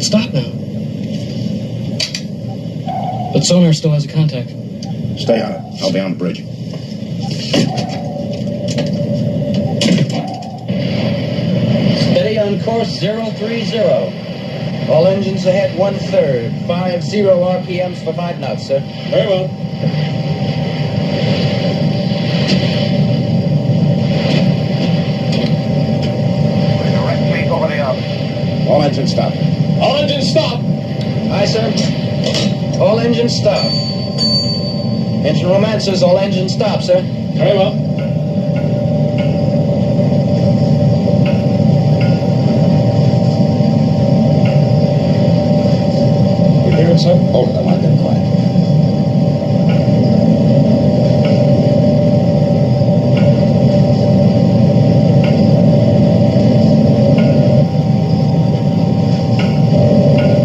Stop now. But sonar still has a contact. Stay on it. I'll be on the bridge. Steady on course 030. All engines ahead 1/3. 50 RPMs for 5 knots, sir. Very well. All engines stop. All engines stop. Aye, sir. All engines stop. Engine room answers, all engines stop, sir. Very well. You hear it, sir? Hold it. I want to get quiet.